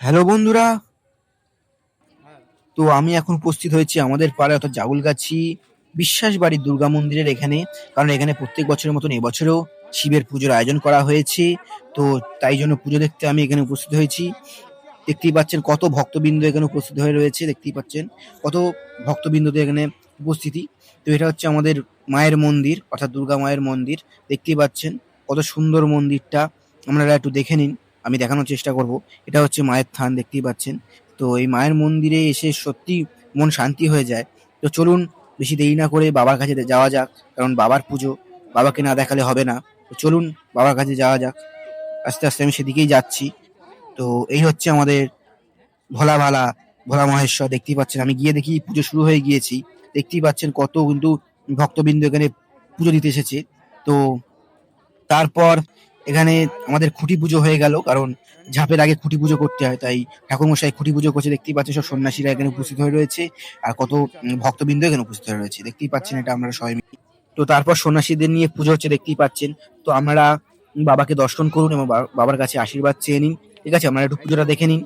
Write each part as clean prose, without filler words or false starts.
Hello বন্ধুরা। তো আমি এখন উপস্থিত হয়েছি আমাদের পাড়ায় অর্থাৎ জাউলগাছি বিশ্বাস বাড়ির দুর্গা মন্দিরের এখানে। কারণ এখানে প্রত্যেক বছরের মতন এবছরেও শিবের পুজোর আয়োজন করা হয়েছে। তো তাই জন্য পুজো দেখতে আমি এখানে উপস্থিত হয়েছি। দেখতেই পাচ্ছেন কত ভক্তবৃন্দ এখানে উপস্থিত হয়ে রয়েছে, দেখতেই পাচ্ছেন কত ভক্তবৃন্দদের এখানে উপস্থিতি। তো এটা হচ্ছে আমাদের মায়ের মন্দির অর্থাৎ দুর্গা মায়ের মন্দির। দেখতেই পাচ্ছেন কত সুন্দর মন্দিরটা, আপনারা একটু দেখে নিন, আমি দেখানোর চেষ্টা করব। এটা হচ্ছে মায়ের থান, দেখতেই পাচ্ছেন। তো এই মায়ের মন্দিরে এসে সত্যি মন শান্তি হয়ে যায়। তো চলুন বেশি দেরি না করে বাবার কাছে যাওয়া যাক, কারণ বাবার পুজো, বাবাকে না দেখালে হবে না। তো চলুন বাবার কাছে যাওয়া যাক। আস্তে আস্তে আমি সেদিকেই যাচ্ছি। তো এই হচ্ছে আমাদের ভোলা ভালা ভোলা মহেশ্বর, দেখতেই পাচ্ছেন। আমি গিয়ে দেখি পুজো শুরু হয়ে গিয়েছি। দেখতেই পাচ্ছেন কত কিন্তু ভক্তবৃন্দ এখানে পুজো দিতে এসেছে। তো তারপর এখানে আমাদের খুঁটি পুজো হয়ে গেল, কারণ ঝাঁপের আগে খুঁটি পুজো করতে হয়, তাই ঠাকুরমশাই খুঁটি পুজো করছে। দেখতেই পাচ্ছেন সব সন্ন্যাসীরা এখানে উপস্থিত হয়ে রয়েছে, আর কত ভক্তবৃন্দ এখানে উপস্থিত হয়ে রয়েছে, দেখতেই পাচ্ছেন। এটা আমরা সবাই মিলে। তো তারপর সন্ন্যাসীদের নিয়ে পুজো হচ্ছে, দেখতেই পাচ্ছেন। তো আপনারা বাবাকে দর্শন করুন এবং বাবার কাছে আশীর্বাদ চেয়ে নিন। ঠিক আছে, আপনারা একটু পুজোটা দেখে নিন।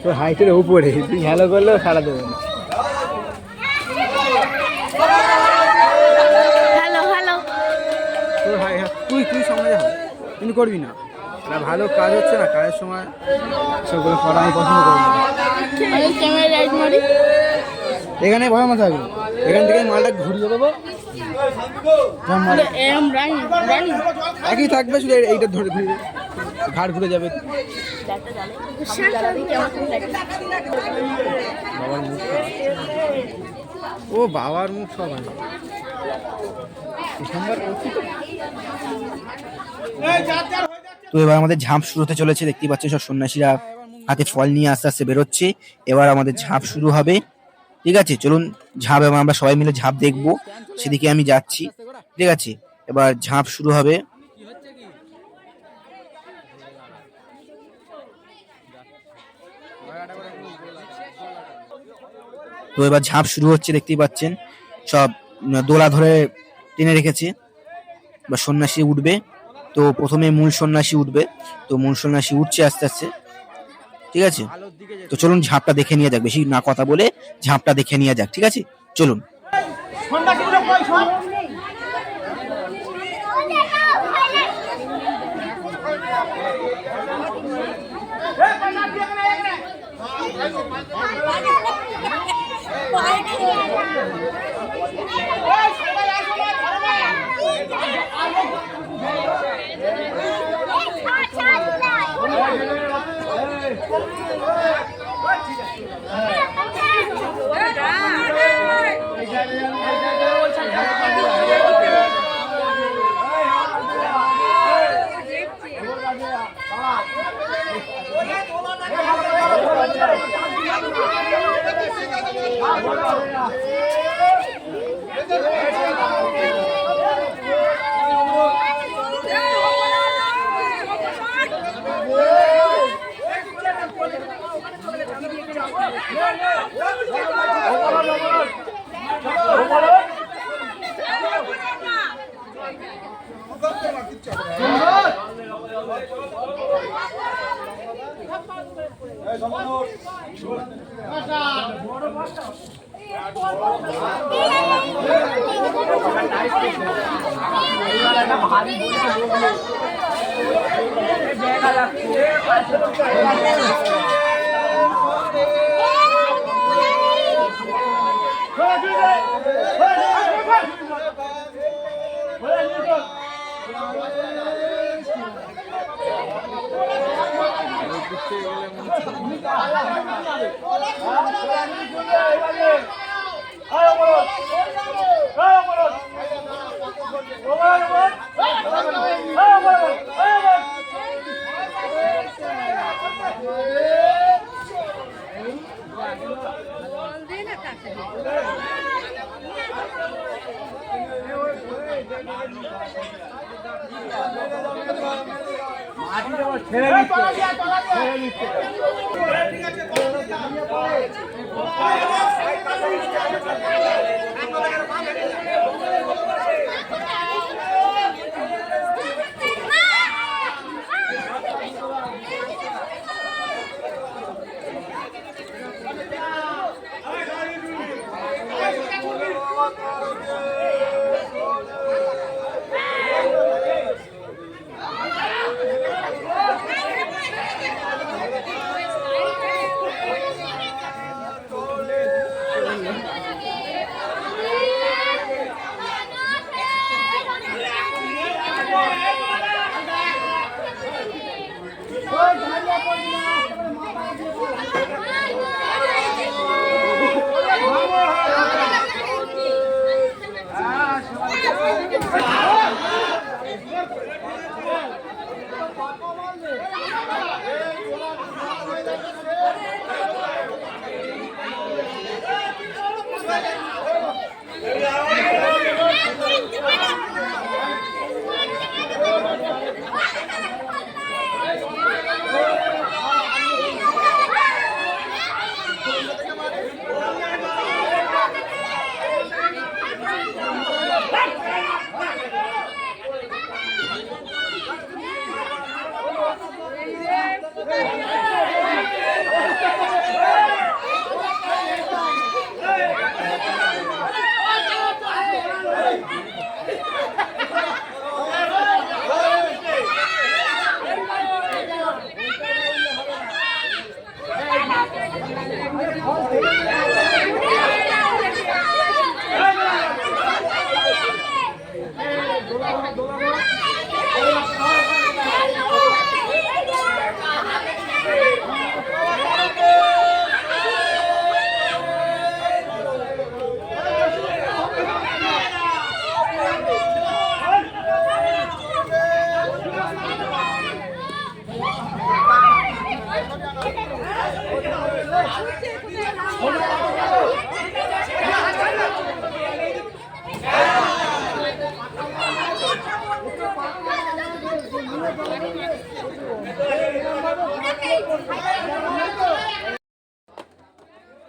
তো হাইটের উপরে তুই হ্যালো করলেও সারা দেবে না। Hello hello. তোর হাই তুই তুই সামনে যা, কিন্তু করবি না। না ভালো কাজ হচ্ছে না, কাজের সময় সেগুলো করা আমি পছন্দ করি না। ক্যামেরা রাইট মারি। এখানে ভয় থাকবে, এখান থেকে মালটা ঘুরিয়ে দেবো। এম রানি রানি একই থাকবে, শুধু এইটা ধরে ঘুরিয়ে ঘাট ঘুরে যাবে। বাবার মুখ, ও বাবার মুখ সবাই তো এবার আমাদের ঝাঁপ শুরু হতে চলেছে, দেখতেই পাচ্ছেন সব সন্ন্যাসীরা হাতে ফল নিয়ে আস্তে আস্তে বেরোচ্ছে। এবার আমাদের ঝাঁপ শুরু হবে। ঠিক আছে, চলুন ঝাঁপ, এবং আমরা সবাই মিলে ঝাঁপ দেখবো, সেদিকে আমি যাচ্ছি। ঠিক আছে, এবার ঝাঁপ শুরু হবে। তো এবার ঝাঁপ শুরু হচ্ছে, দেখতেই পাচ্ছেন সব দোলা ধরে টেনে রেখেছে। বা সন্ন্যাসী উঠবে, তো প্রথমে মূল সন্ন্যাসী উঠবে। তো মূল সন্ন্যাসী উঠছে আস্তে আস্তে। ঠিক আছে, তো চলুন ঝাঁপটা দেখে নিয়ে যাক, বেশি না কথা বলে ঝাঁপটা দেখে নিয়ে যাক। ঠিক আছে, চলুন।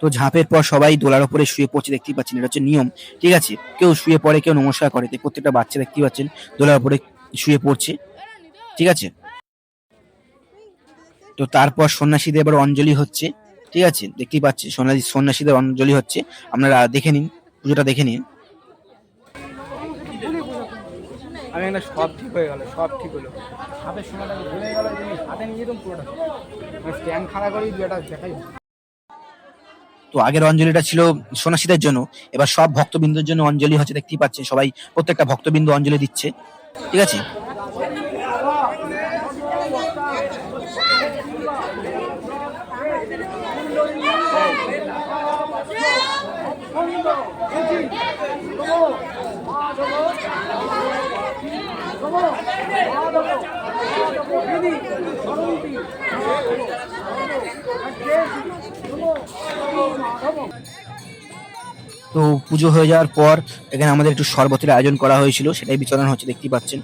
তো ঝাঁপের পর সবাই দোলার উপরে শুয়ে পড়ছে, দেখতেই পাচ্ছেন, এটা হচ্ছে নিয়ম। ঠিক আছে, কেউ শুয়ে পড়ে, কেউ নমস্কার করে, তো প্রত্যেকটা বাচ্চা দেখতেই পাচ্ছেন দোলার উপরে শুয়ে পড়ছে। ঠিক আছে, তো তারপর সন্ন্যাসীদের এবার অঞ্জলি হচ্ছে। ঠিক আছে, দেখতেই পাচ্ছি সন্ন্যাসীদের অঞ্জলি হচ্ছে। আপনারা দেখে নিন, পুজোটা দেখে নিন। আমি একটা সব ঠিক হয়ে গেল, সব ঠিক হলো। হাতের সময়টা ভুলে গেল, জিনিস হাতে নিয়ে যেতাম পুরোটা স্ট্যান্ড খাড়া করেই বিয়েটা দেখাই। তো আগের অঞ্জলিটা ছিল সন্ন্যাসীদের জন্য, এবার সব ভক্তবৃন্দের জন্য অঞ্জলি হচ্ছে। দেখতেই পাচ্ছেন সবাই, প্রত্যেকটা ভক্তবৃন্দ অঞ্জলি দিচ্ছে। ঠিক আছে, তো পুজো হয়ে যাওয়ার পর এখানে আমাদের একটু শরবতের আয়োজন করা হয়েছিল, সেটাই বিতরণ হচ্ছে। দেখতেই পাচ্ছেন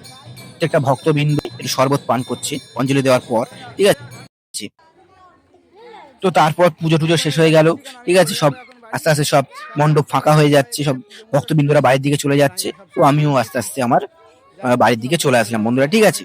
প্রত্যেকটা ভক্তবৃন্দ একটু শরবত পান করছে অঞ্জলি দেওয়ার পর। ঠিক আছে, তো তারপর পুজো টুজো শেষ হয়ে গেল। ঠিক আছে, সব আস্তে আস্তে সব মণ্ডপ ফাঁকা হয়ে যাচ্ছে, সব ভক্তবৃন্দরা বাড়ির দিকে চলে যাচ্ছে। তো আমিও আস্তে আস্তে আমার বাড়ির দিকে চলে আসলাম বন্ধুরা। ঠিক আছে।